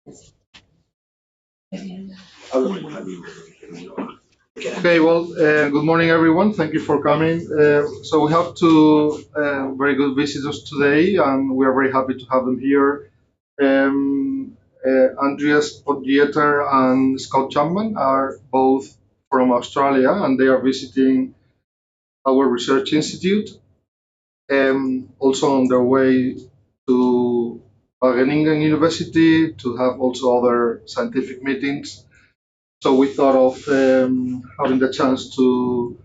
Okay, well, good morning, everyone. Thank you for coming. So we have two very good visitors today, and we are very happy to have them here. Andries Potgieter and Scott Chapman are both from Australia, and they are visiting our research institute. Also on their way to Wageningen University to have also other scientific meetings. So we thought of having the chance to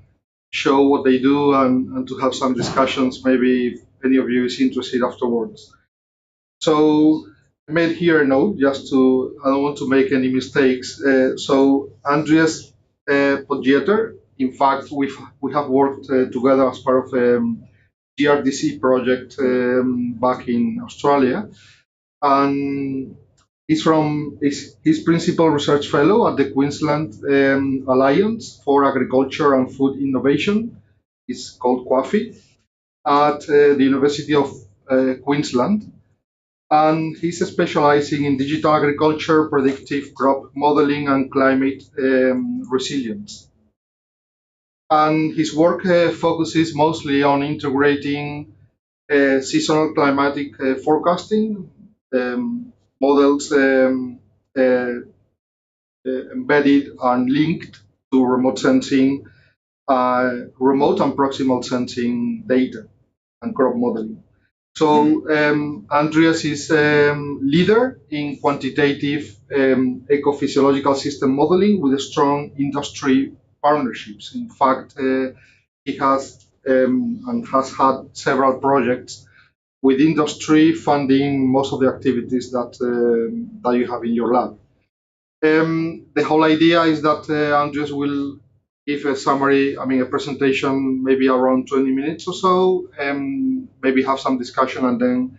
show what they do and to have some discussions, maybe if any of you is interested afterwards. So I made here a note just to, I don't want to make any mistakes. So Andries Potgieter, in fact, we have worked together as part of GRDC project back in Australia. And he's principal research fellow at the Queensland Alliance for Agriculture and Food Innovation. It's called QAFI at the University of Queensland. And he's specializing in digital agriculture, predictive crop modeling, and climate resilience. And his work focuses mostly on integrating seasonal climatic forecasting models embedded and linked to remote sensing, remote and proximal sensing data and crop modeling. So Andries is leader in quantitative ecophysiological system modeling with strong industry partnerships. In fact, he has and has had several projects with industry funding most of the activities that that you have in your lab. The whole idea is that Andries will give a summary, I mean, a presentation, maybe around 20 minutes or so, maybe have some discussion, and then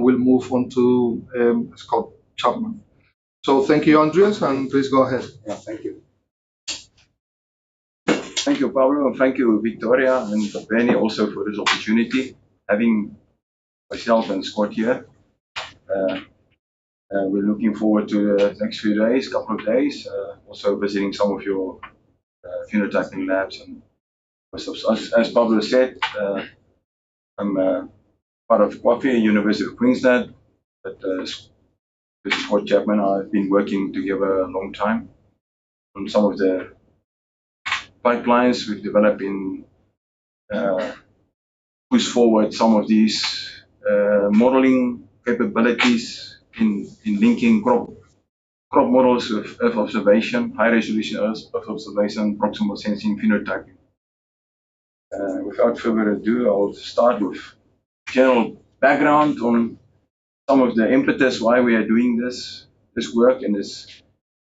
we'll move on to Scott Chapman. So thank you, Andries, and please go ahead. Yeah, thank you. Thank you, Pablo, and thank you, Victoria and Benny, also for this opportunity. Having myself and Scott here. We're looking forward to the next few days, couple of days, also visiting some of your phenotyping labs. And as Pablo said, I'm part of QAFI, University of Queensland, but with Scott Chapman, I've been working together a long time on some of the pipelines we've developed in push forward some of these modeling capabilities in linking crop models with Earth observation, high resolution Earth observation, proximal sensing, phenotyping. Without further ado, I'll start with general background on some of the impetus why we are doing this work. And this,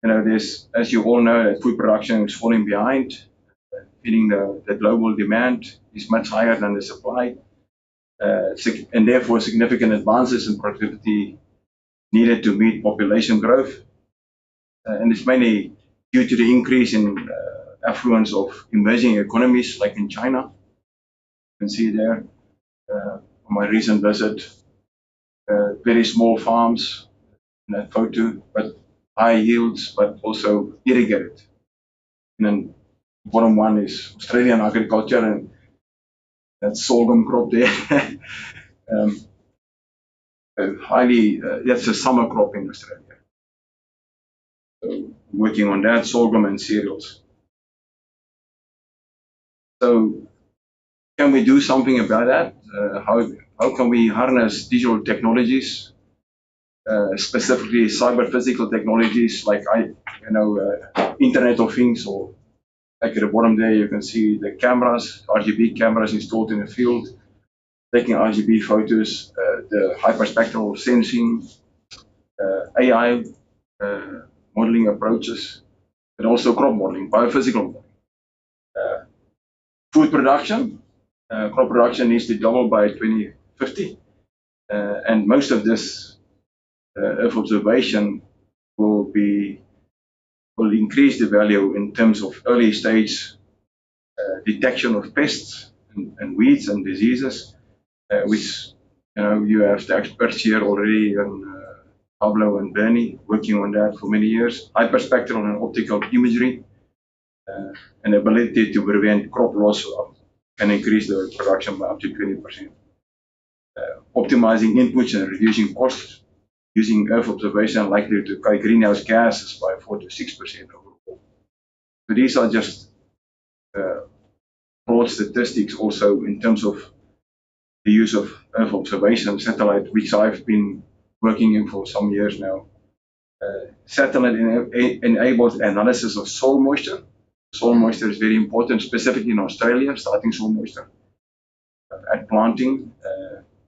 there's, as you all know, that food production is falling behind. Feeding the global demand is much higher than the supply, and therefore significant advances in productivity needed to meet population growth. And it's mainly due to the increase in affluence of emerging economies like in China. You can see there on my recent visit, very small farms in that photo, but high yields, but also irrigated. And then bottom one is Australian agriculture, and that sorghum crop there. That's a summer crop in Australia. So working on that, sorghum and cereals. So can we do something about that? How can we harness digital technologies, specifically cyber physical technologies like Internet of Things, or like at the bottom there you can see the cameras, RGB cameras installed in the field, taking RGB photos, the hyperspectral sensing, AI modeling approaches, but also crop modeling, biophysical modeling. Food production, crop production needs to double by 2050, and most of this Earth observation will increase the value in terms of early stage detection of pests and weeds and diseases, which you have the experts here already Pablo and Bernie, working on that for many years. Hyperspectral and optical imagery, and ability to prevent crop loss and increase the production by up to 20%. Optimizing inputs and reducing costs, using Earth observation likely to cut greenhouse gases by 4 to 6% overall. So these are just broad statistics also in terms of the use of Earth observation satellite, which I've been working in for some years now. Satellite enables analysis of soil moisture. Soil moisture is very important, specifically in Australia, starting soil moisture at planting,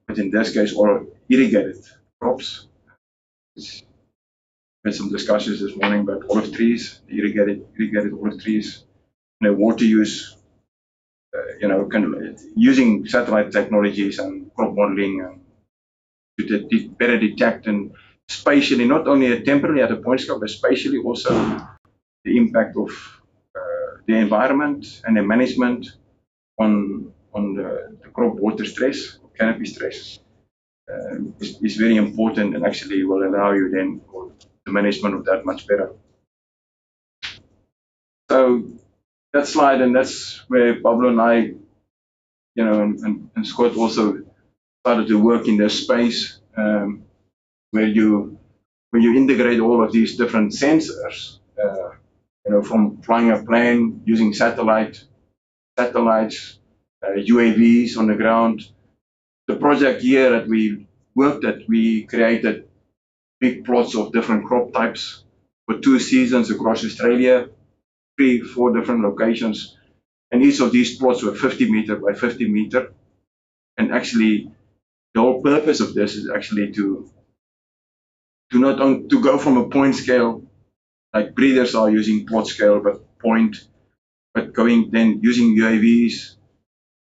but in this case, or irrigated crops. Had some discussions this morning about olive trees, irrigated olive trees, water use. Using satellite technologies and crop modeling and to better detect and spatially, not only temporarily at a point scale, but spatially also the impact of the environment and the management on the crop water stress, canopy stress, is very important and actually will allow you then for the management of that much better. So that slide, and that's where Pablo and I, and Scott also started to work in this space, where you integrate all of these different sensors, from flying a plane using satellites, UAVs on the ground. The project here that we worked at, we created big plots of different crop types for 2 seasons across Australia, 3-4 different locations. And each of these plots were 50 meter by 50 meter. And actually, the whole purpose of this is actually to go from a point scale, like breeders are using plot scale, but going then using UAVs,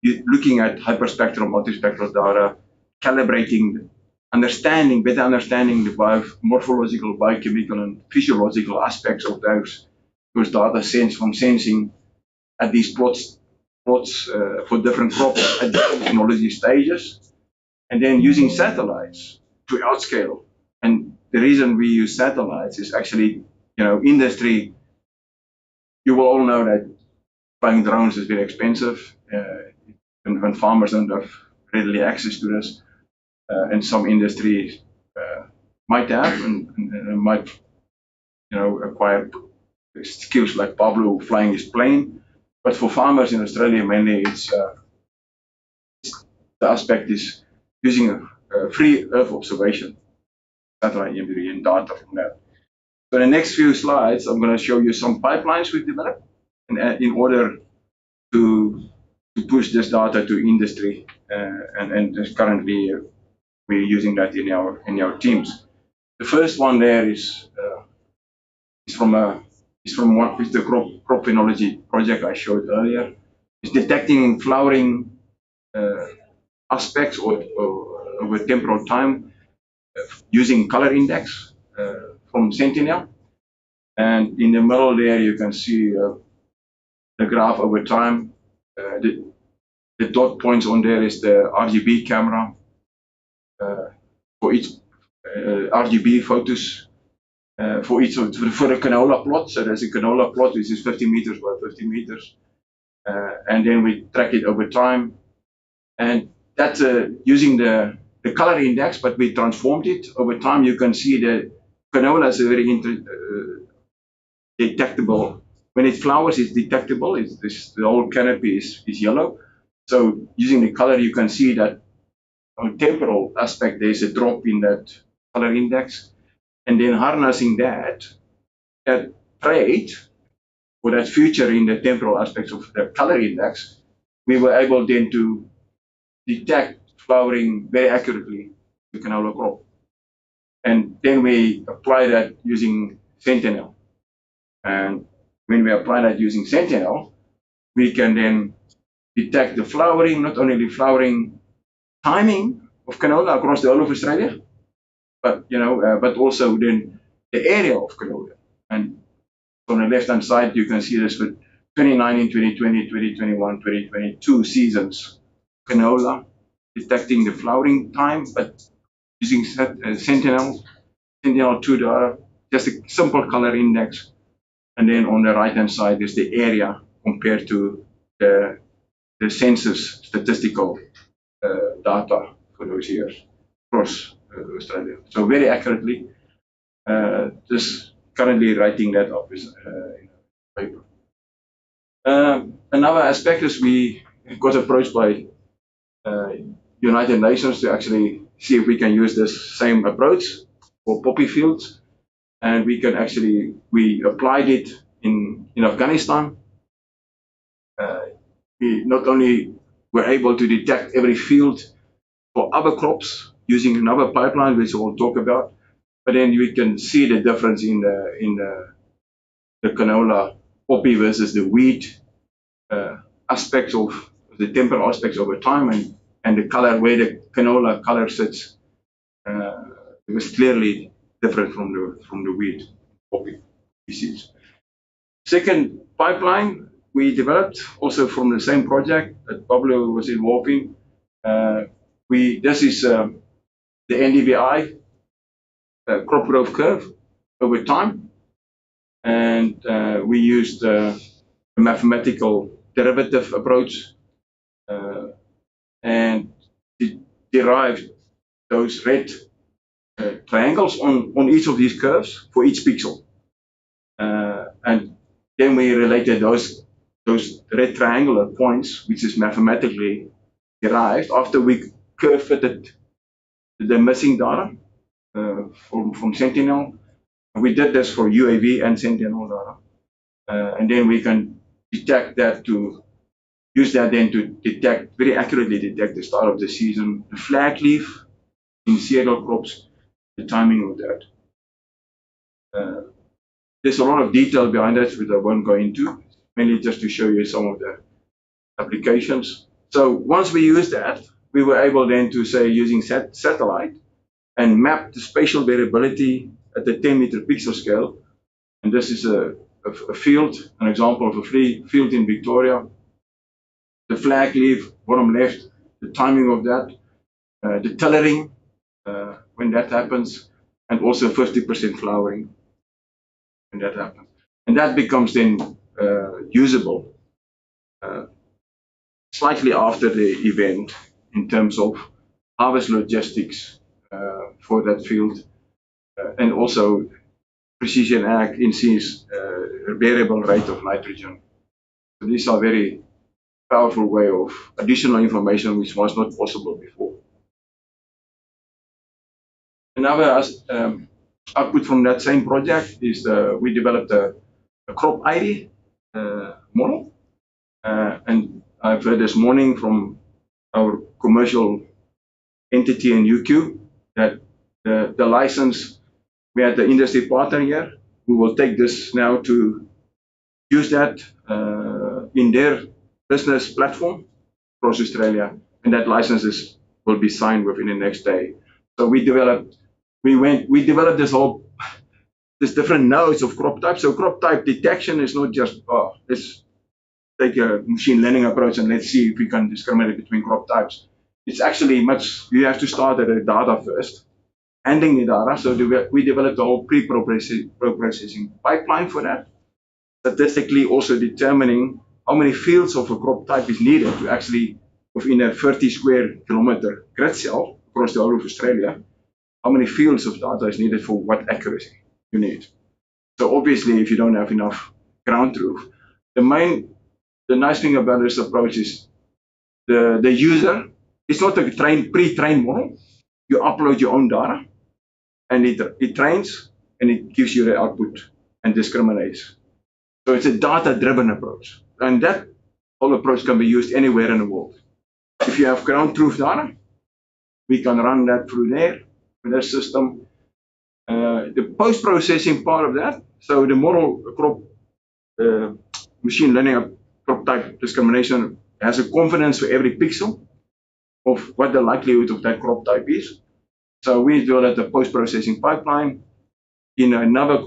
looking at hyperspectral, multispectral data, calibrating, better understanding the morphological, biochemical, and physiological aspects of those data sets from sensing at these plots for different crops at different technology stages, and then using satellites to outscale. And the reason we use satellites is actually, industry, you will all know that flying drones is very expensive, and farmers don't have readily access to this, and some industries might have and might, acquire skills like Pablo flying his plane. But for farmers in Australia, mainly the aspect is using a free Earth observation, satellite imagery and data from that. So in the next few slides, I'm going to show you some pipelines we've developed in order to push this data to industry, and currently we're using that in our teams. The first one there is from the crop phenology project I showed earlier. It's detecting flowering aspects over temporal time using color index from Sentinel. And in the middle there, you can see the graph over time. The dot points on there is the RGB camera for each RGB photos for a canola plot. So there's a canola plot which is 50 meters by 50 meters, and then we track it over time. And that's using the color index, but we transformed it over time. You can see the canola is a very detectable. When it flowers, it's detectable. The whole canopy is yellow. So using the color, you can see that on temporal aspect, there's a drop in that color index. And then harnessing that trait or that feature in the temporal aspects of the color index, we were able then to detect flowering very accurately in the canola crop. And then we apply that using Sentinel. And when we apply that using Sentinel, we can then detect the flowering, not only the flowering timing of canola across the whole of Australia, but also then the area of canola. And on the left-hand side, you can see this with 2019, 2020, 2021, 2022 seasons canola, detecting the flowering time, but using Sentinel Sentinel-2 data, just a simple color index. And then on the right-hand side is the area compared to the census statistical data for those years across Australia. So very accurately, just currently writing that up in a paper. Another aspect is we got approached by United Nations to actually see if we can use this same approach for poppy fields, and we applied it in Afghanistan. We not only were able to detect every field for other crops using another pipeline, which we'll talk about, but then we can see the difference in the canola poppy versus the wheat aspects of the temporal aspects over time, and the color, where the canola color sits, it was clearly different from the wheat poppy species. Second pipeline we developed also from the same project that Pablo was involved in. This is the NDVI crop growth curve over time, and we used a mathematical derivative approach and derived those red triangles on each of these curves for each pixel, and then we related those red triangular points, which is mathematically derived after we curve fitted the missing data from Sentinel. We did this for UAV and Sentinel data, and then we can detect that to use that then to detect, very accurately detect the start of the season, the flag leaf in cereal crops, the timing of that. There's a lot of detail behind that, which I won't go into, mainly just to show you some of the applications. So once we use that, we were able then to say, using satellite, and map the spatial variability at the 10-meter pixel scale. And this is a field, an example of a field in Victoria. The flag leaf, bottom left, the timing of that, the tillering, when that happens, and also 50% flowering when that happens. And that becomes then usable slightly after the event in terms of harvest logistics for that field, and also precision ag indices variable rate of nitrogen. So these are very powerful way of additional information which was not possible before. Another output from that same project is we developed a crop ID model, and I've heard this morning from our commercial entity in UQ that the license, we had the industry partner here who will take this now to use that in their business platform across Australia, and that licenses will be signed within the next day. So we developed this different nodes of crop types. So crop type detection is not just, let's take a machine learning approach and let's see if we can discriminate between crop types. It's actually you have to start at the data first, handling the data. So we developed a whole pre-processing pipeline for that, statistically also determining how many fields of a crop type is needed to actually, within a 30 square kilometer grid cell across the whole of Australia, how many fields of data is needed for what accuracy you need. So obviously, if you don't have enough ground truth, the nice thing about this approach is the user, it's not a pre-trained model. You upload your own data, and it trains, and it gives you the output and discriminates. So it's a data-driven approach, and that whole approach can be used anywhere in the world. If you have ground truth data, we can run that through there with that system. The post-processing part of that, so the model crop machine learning crop type discrimination has a confidence for every pixel of what the likelihood of that crop type is. So we developed a post-processing pipeline in another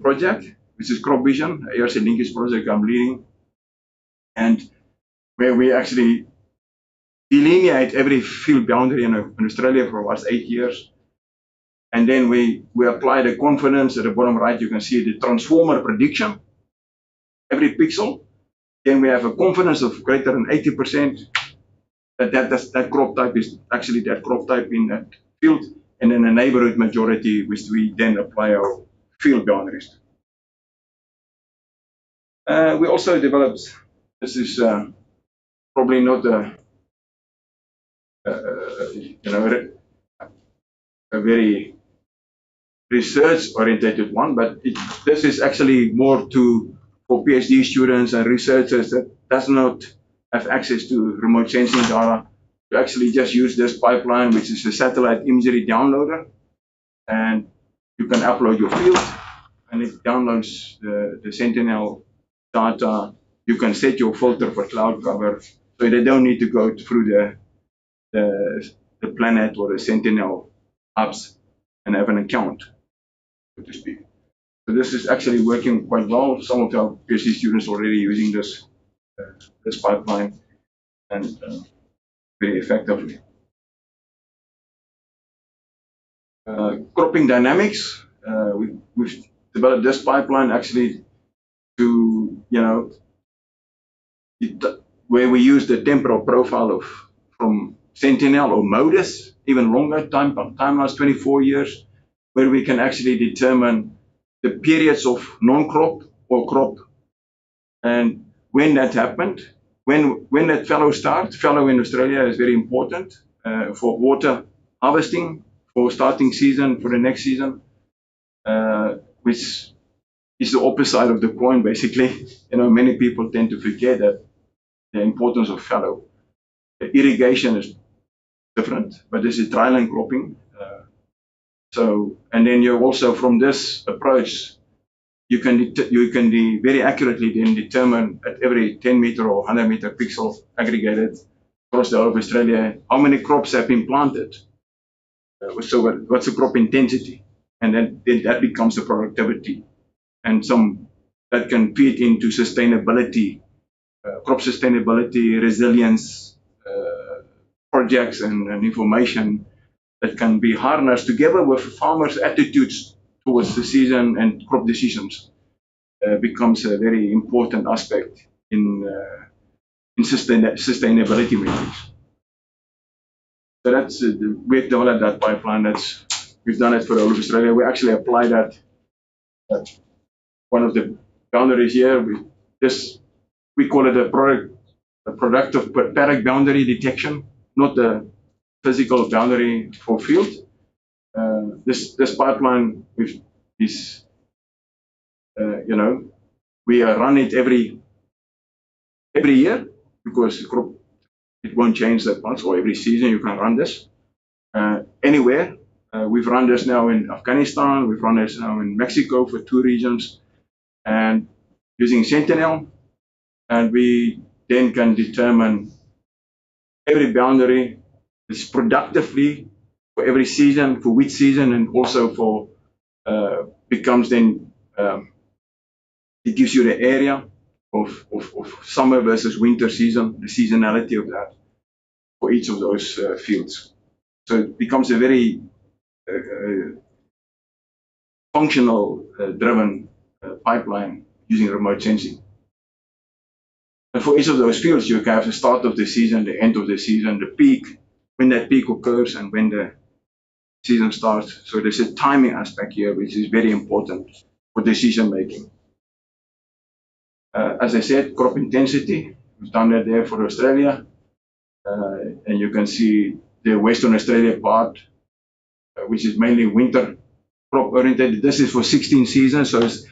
project, which is Crop Vision, a ARC linkage project I'm leading, and where we actually delineate every field boundary in Australia for the last 8 years, And then we apply the confidence. At the bottom right, you can see the transformer prediction, every pixel. Then we have a confidence of greater than 80% that crop type is actually that crop type in that field, and then a neighborhood majority, which we then apply our field boundaries. We also developed, this is probably not a very research-oriented one, but this is actually more for PhD students and researchers that does not have access to remote sensing data, to actually just use this pipeline, which is a satellite imagery downloader, and you can upload your field, and it downloads the Sentinel data. You can set your filter for cloud cover, so they don't need to go through the Planet or the Sentinel apps and have an account, so to speak. So this is actually working quite well. Some of our PhD students already using this pipeline, and very effectively. Cropping dynamics. We've developed this pipeline actually to, where we use the temporal profile from Sentinel or MODIS, even longer timelines, 24 years, where we can actually determine the periods of non-crop or crop, and when that happened, when that fallow starts. Fallow in Australia is very important for water harvesting, for starting season, for the next season, which is the opposite of the coin, basically. Many people tend to forget that the importance of fallow. The irrigation is different, but this is dryland cropping. And then you also, from this approach, you can very accurately then determine at every 10 meter or 100 meter pixel aggregated across the whole of Australia how many crops have been planted. So what's the crop intensity? And then that becomes the productivity, and some that can feed into sustainability, crop sustainability, resilience projects, and information that can be harnessed together with farmers' attitudes towards the season and crop decisions. Becomes a very important aspect in sustainability metrics. So that's we've developed that pipeline. We've done it for all of Australia. We actually apply that. One of the boundaries here, we call it a productive paddock boundary detection, not the physical boundary for field. This pipeline is, we run it every year, because it won't change that much, or every season you can run this anywhere. We've run this now in Afghanistan, we've run this now in Mexico for 2 regions, and using Sentinel, and we then can determine every boundary is productively for every season, for which season, and also for becomes then it gives you the area of summer versus winter season, the seasonality of that for each of those fields. So it becomes a very functional driven pipeline using remote sensing. And for each of those fields, you have the start of the season, the end of the season, the peak, when that peak occurs, and when the season starts. So there's a timing aspect here, which is very important for decision making. As I said, crop intensity, we've done that there for Australia. And you can see the Western Australia part, which is mainly winter crop oriented. This is for 16 seasons, so it's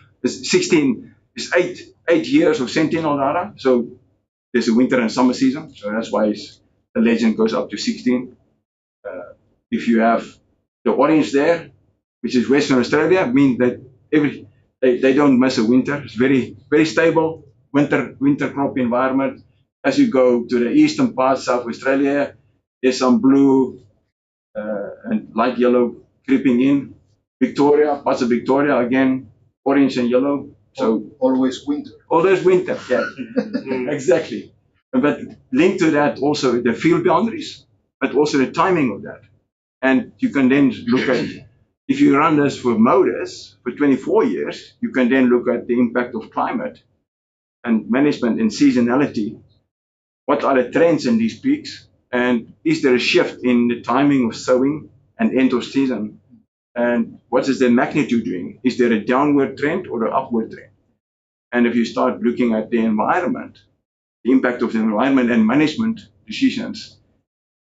8 years of Sentinel data. So there's a winter and summer season, so that's why the legend goes up to 16. If you have the orange there, which is Western Australia, means that they don't miss a winter. It's very, very stable winter crop environment. As you go to the eastern part, South Australia, there's some blue and light yellow creeping in. Victoria, parts of Victoria, again, orange and yellow. So always winter. Always winter, yeah, exactly. But linked to that also the field boundaries, but also the timing of that. And you can then look at If you run this for motors for 24 years, you can then look at the impact of climate and management and seasonality. What are the trends in these peaks? And is there a shift in the timing of sowing and end of season? And what is the magnitude doing? Is there a downward trend or an upward trend? And if you start looking at the environment, the impact of the environment and management decisions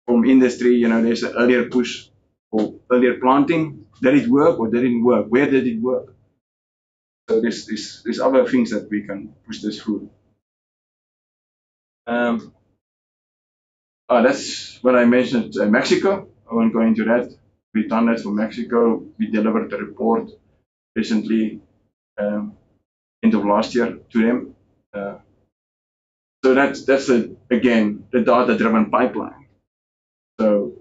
from industry, there's an earlier push for earlier planting. Did it work or didn't work? Where did it work? So there's other things that we can push this through. That's what I mentioned, Mexico. I won't go into that. We've done that for Mexico. We delivered a report recently, end of last year, to them. So that's again, the data-driven pipeline. So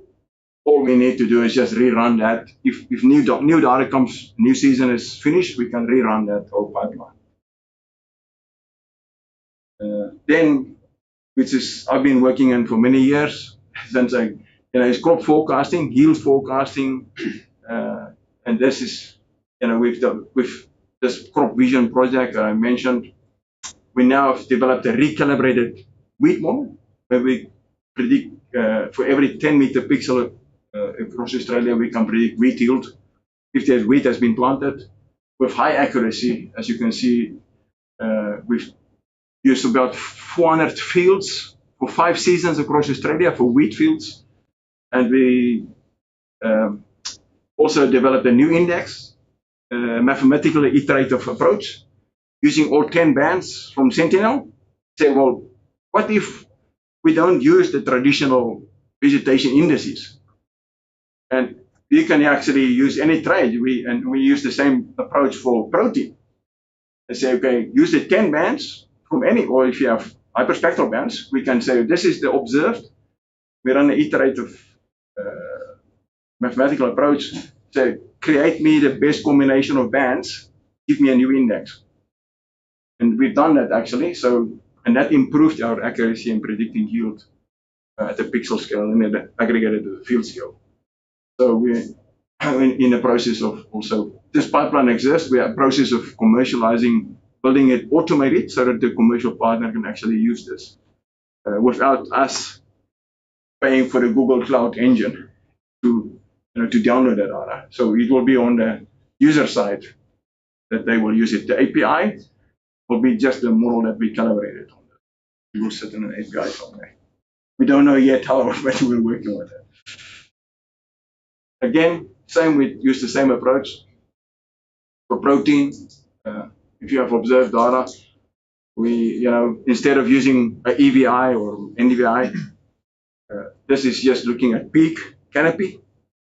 all we need to do is just rerun that. If new data comes, new season is finished, we can rerun that whole pipeline. Then, which is I've been working in for many years, since it's crop forecasting, yield forecasting, and this is, with this crop vision project that I mentioned, we now have developed a recalibrated wheat model where we predict for every 10-meter pixel across Australia, we can predict wheat yield if there's wheat has been planted with high accuracy. As you can see, we've used about 400 fields for 5 seasons across Australia for wheat fields. And we also developed a new index, mathematically iterative approach, using all 10 bands from Sentinel. Say, well, what if we don't use the traditional vegetation indices? And you can actually use any trade. We use the same approach for protein. And say, okay, use the 10 bands from any, or if you have hyperspectral bands, we can say this is the observed. We run an iterative mathematical approach. Say, create me the best combination of bands, give me a new index. And we've done that actually. And that improved our accuracy in predicting yield at the pixel scale and then aggregated to the field scale. So we're in the process of also, this pipeline exists. We are in the process of commercializing, building it automated so that the commercial partner can actually use this without us paying for the Google Cloud engine to download that data. So it will be on the user side that they will use it. The API will be just the model that we calibrated on. It will sit in an API somewhere. We don't know yet how, but we're working on that. Again, we use the same approach for protein. If you have observed data, we, instead of using an EVI or NDVI, this is just looking at peak canopy.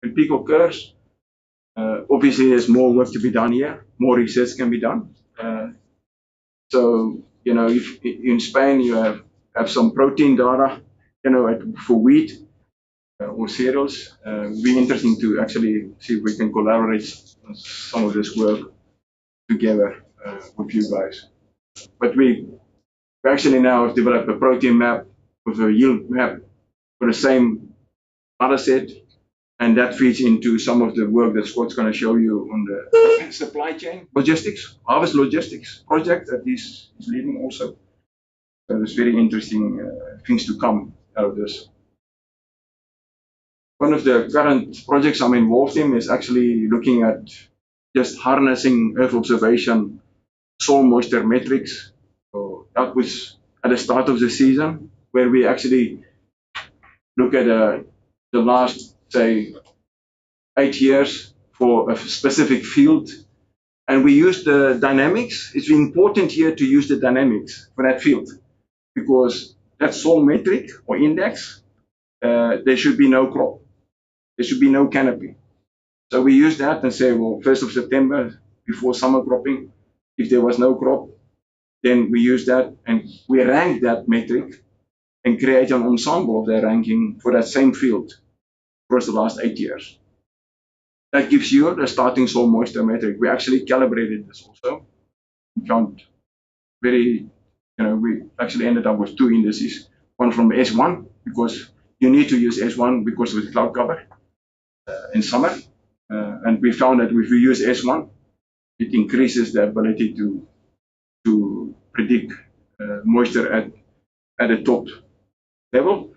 When peak occurs, obviously there's more work to be done here. More research can be done. So, if in Spain you have some protein data, for wheat or cereals, it'd be interesting to actually see if we can collaborate on some of this work together with you guys. But we actually now have developed a protein map with a yield map for the same data set, and that feeds into some of the work that Scott's going to show you on the supply chain logistics, harvest logistics project that he's leading also. So there's very interesting things to come out of this. One of the current projects I'm involved in is actually looking at just harnessing Earth observation, soil moisture metrics. So that was at the start of the season, where we actually look at the last, say, 8 years for a specific field. And we use the dynamics. It's important here to use the dynamics for that field, because that soil metric or index, there should be no crop. There should be no canopy. So we use that and say, well, 1st of September, before summer cropping, if there was no crop, then we use that and we rank that metric and create an ensemble of that ranking for that same field across the last 8 years. That gives you the starting soil moisture metric. We actually calibrated this also. We found we actually ended up with 2 indices. One from S1, because you need to use S1 because of the cloud cover in summer. And we found that if we use S1, it increases the ability to predict moisture at the top level.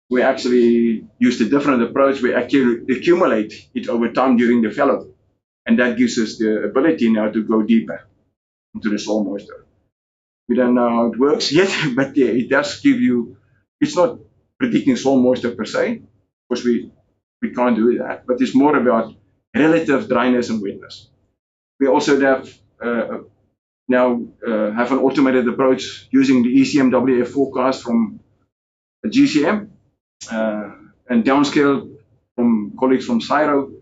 We actually used a different approach. We actually accumulate it over time during the fallow. And that gives us the ability now to go deeper into the soil moisture. We don't know how it works yet, but yeah, it does give you, it's not predicting soil moisture per se, because we can't do that, but it's more about relative dryness and wetness. We also have now have an automated approach using the ECMWF forecast from GCM and downscale from colleagues from CIRO.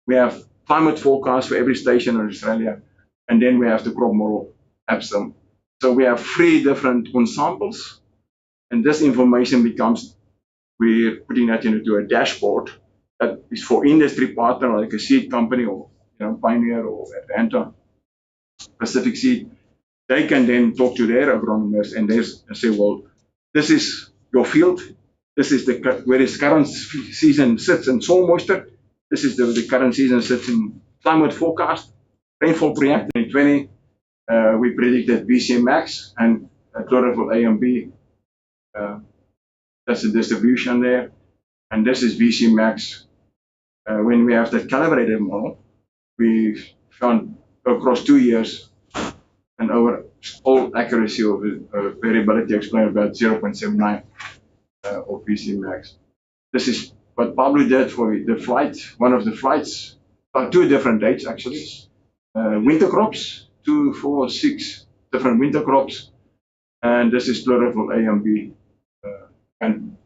We have climate forecast for every station in Australia, and then we have the crop model ABSM. So we have 3 different ensembles, and this information becomes, we're putting that into a dashboard that is for industry partner like a seed company or Pioneer or Atlanta Pacific Seed. They can then talk to their agronomists and they say, well, this is your field. This is where this current season sits in soil moisture. This is the current season sits in climate forecast. Rainfall pre-act 2020, we predicted VCM max and chlorophyll A and B. That's the distribution there. And this is VCM max. When we have that calibrated model, we found across 2 years an overall accuracy of variability explained about 0.79 of VCM max. This is what Pablo did for the flight, one of the flights, 2 different dates actually. Winter crops, 2, 4, 6 different winter crops, and this is chlorophyll A and B. And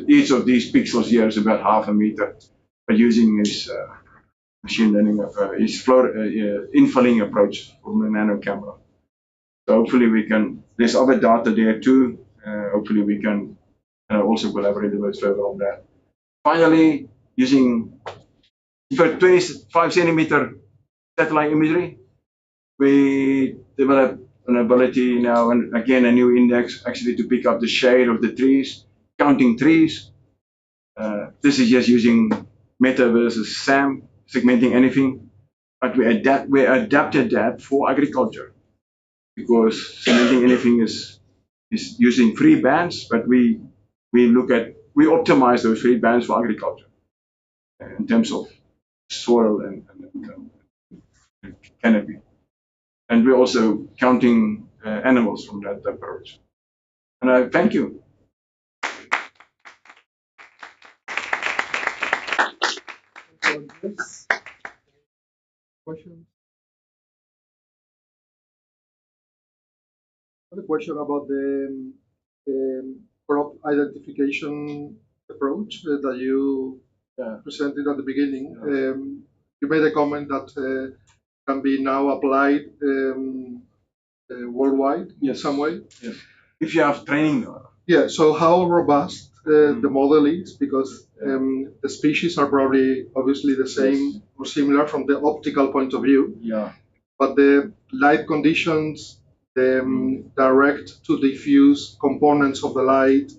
each of these pixels here is about half a meter, but using his machine learning, his infilling approach from the nano camera. So hopefully we can, there's other data there too. Hopefully we can also collaborate a bit further on that. Finally, using 25 centimeter satellite imagery, we developed an ability now, and again a new index actually to pick up the shade of the trees, counting trees. This is just using Meta versus SAM, segmenting anything, but we adapted that for agriculture because segmenting anything is using 3 bands, but we optimize those 3 bands for agriculture in terms of soil and canopy. And we're also counting animals from that approach. And I thank you. Questions? A question about the crop identification approach that you presented at the beginning. You made a comment that can be now applied worldwide in some way. Yes. If you have training. Yeah. So how robust the model is, because the species are probably obviously the same or similar from the optical point of view. Yeah. But the light conditions, the direct to diffuse components of the light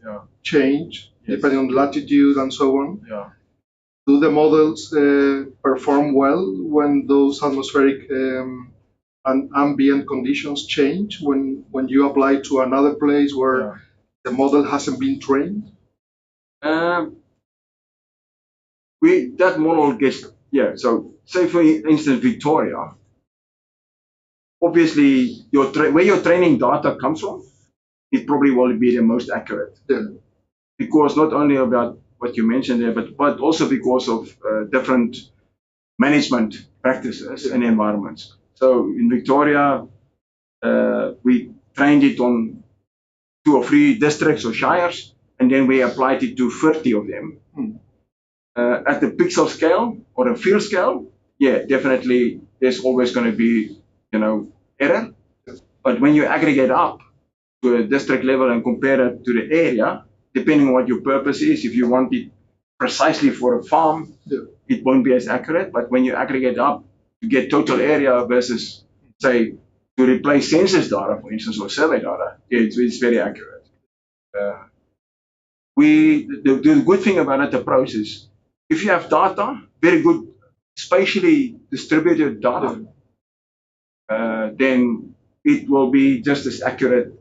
change depending on latitude and so on. Yeah. Do the models perform well when those atmospheric and ambient conditions change when you apply to another place where the model hasn't been trained? That model gets, so say for instance Victoria, obviously where your training data comes from, it probably will be the most accurate. Yeah. Because not only about what you mentioned there, but also because of different management practices and environments. So in Victoria, we trained it on 2 or 3 districts or shires, and then we applied it to 30 of them. At the pixel scale or a field scale, definitely there's always going to be, error. But when you aggregate up to a district level and compare it to the area, depending on what your purpose is, if you want it precisely for a farm, it won't be as accurate. But when you aggregate up to get total area versus, say, to replace census data, for instance, or survey data, it's very accurate. The good thing about that approach is if you have data, very good spatially distributed data, then it will be just as accurate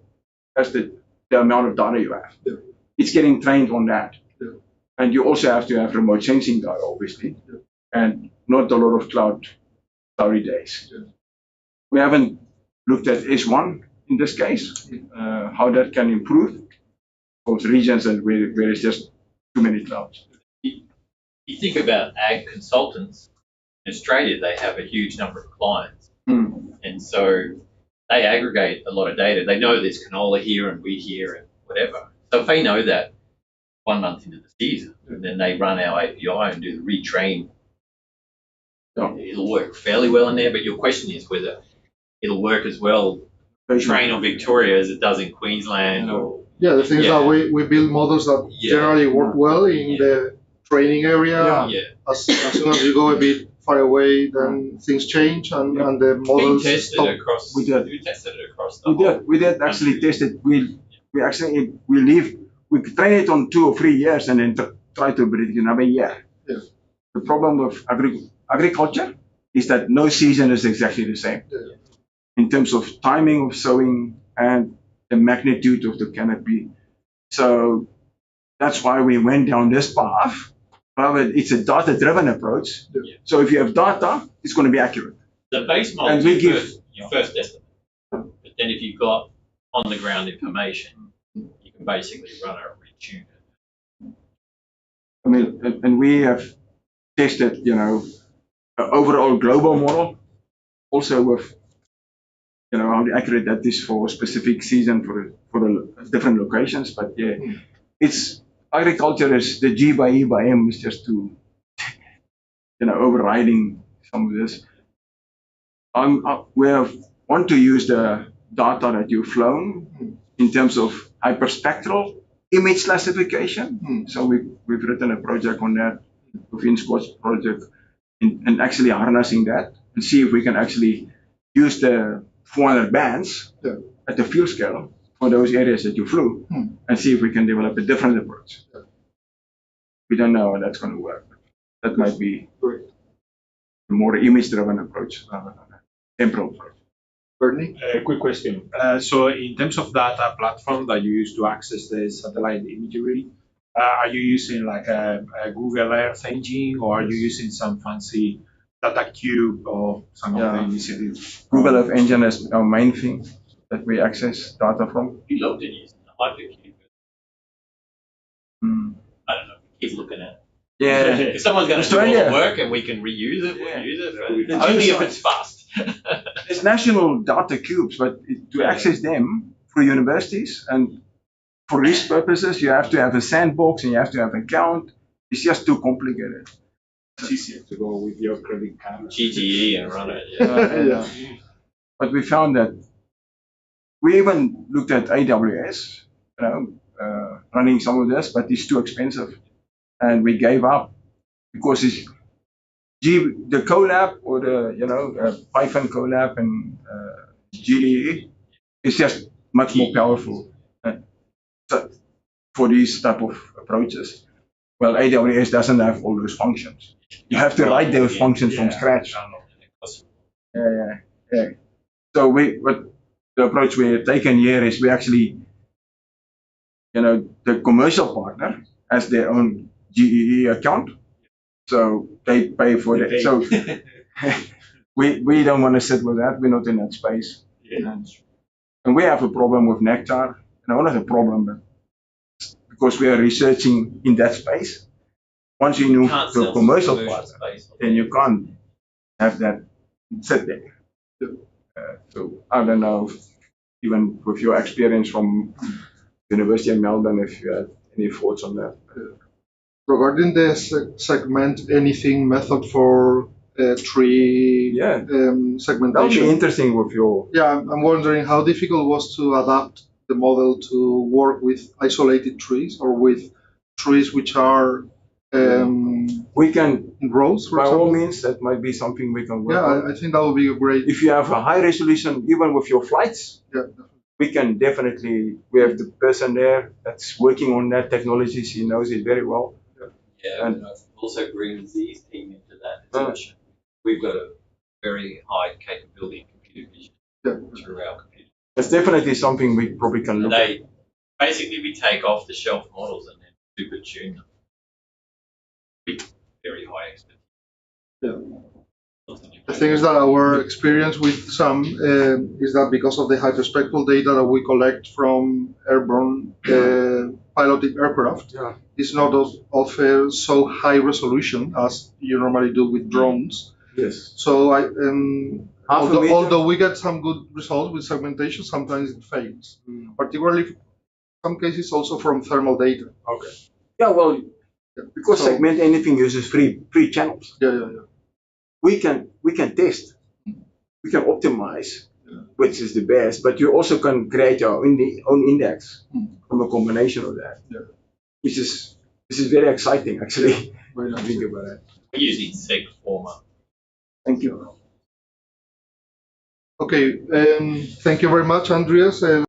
as the amount of data you have. Yeah. It's getting trained on that. Yeah. And you also have to have remote sensing data, obviously, and not a lot of cloudy days. Yeah. We haven't looked at S1 in this case, how that can improve for regions and where it's just too many clouds. You think about ag consultants in Australia, they have a huge number of clients. And so they aggregate a lot of data. They know there's canola here and wheat here and whatever. So if they know that 1 month into the season, and then they run our API and do the retrain, it'll work fairly well in there. But your question is whether it'll work as well, train on Victoria as it does in Queensland. Or yeah, the thing is that we build models that generally work well in the training area. As soon as you go a bit far away, then things change and the models stop. We tested it across the whole we did actually test it. We train it on 2 or 3 years and then try to breed it another year. Yeah. The problem with agriculture is that no season is exactly the same. Yeah. In terms of timing of sowing and the magnitude of the canopy. So that's why we went down this path. Rather, it's a data-driven approach. Yeah. So if you have data, it's going to be accurate. The base model is your first estimate. But then if you've got on-the-ground information, you can basically run a retune it. I mean, and we have tested, an overall global model, also with, how accurate that is for a specific season for the different locations. But it's agriculture is the G by E by M is just to, overriding some of this. We want to use the data that you've flown in terms of hyperspectral image classification. So we've written a project on that, with InSquat's project, and actually harnessing that and see if we can actually use the 400 bands at the field scale for those areas that you flew and see if we can develop a different approach. We don't know how that's going to work. That might be a more image-driven approach rather than a temporal approach. Bernie? A quick question. So in terms of data platform that you use to access the satellite imagery, are you using like a Google Earth engine, or are you using some fancy data cube or some of the initiatives? Google Earth engine is our main thing that we access data from. You looked at using the hypercube. I don't know. Keep looking at it. Yeah. If someone's going to do all the work and we can reuse it, we'll use it. Only if it's fast. There's national data cubes, but to access them for universities and for these purposes, you have to have a sandbox and you have to have an account. It's just too complicated. It's easier to go with your credit card. GTE and run it. But we found that we even looked at AWS, running some of this, but it's too expensive. And we gave up because the Colab or the Python Colab and GEE is just much more powerful for these type of approaches. Well, AWS doesn't have all those functions. You have to write those functions from scratch. So the approach we're taking here is we actually, the commercial partner has their own GEE account, so they pay for it. So we don't want to sit with that. We're not in that space. And we have a problem with Nectar. Not a problem, but because we are researching in that space. Once you move to a commercial partner, then you can't have that sit there. So I don't know, even with your experience from University of Melbourne, if you had any thoughts on that. Regarding the segment anything method for tree segmentation. That would be interesting with your. Yeah, I'm wondering how difficult it was to adapt the model to work with isolated trees or with trees which are we can in rows, for by example. all means, that might be something we can work on. I think that would be a great. If you have a high resolution, even with your flights, we can definitely. We have the person there that's working on that technology. He knows it very well. And I've also bring Z's team into that discussion. we've got a very high capability in computer vision through our computer. That's definitely something we probably can look at. Basically, we take off the shelf models and then super tune them with very high expertise. The thing is that our experience with some is that because of the hyperspectral data that we collect from airborne piloted aircraft, it's not of so high resolution as you normally do with drones. Yes. So although we get some good results with segmentation, sometimes it fails. Particularly, some cases also from thermal data. Okay. Yeah, well, because segment anything uses free channels. Yeah. We can test, we can optimize, which is the best, but you also can create your own index from a combination of that. This is very exciting, actually. Very nice. Think about it. We're using SEG format. Thank you. Okay, thank you very much, Andries.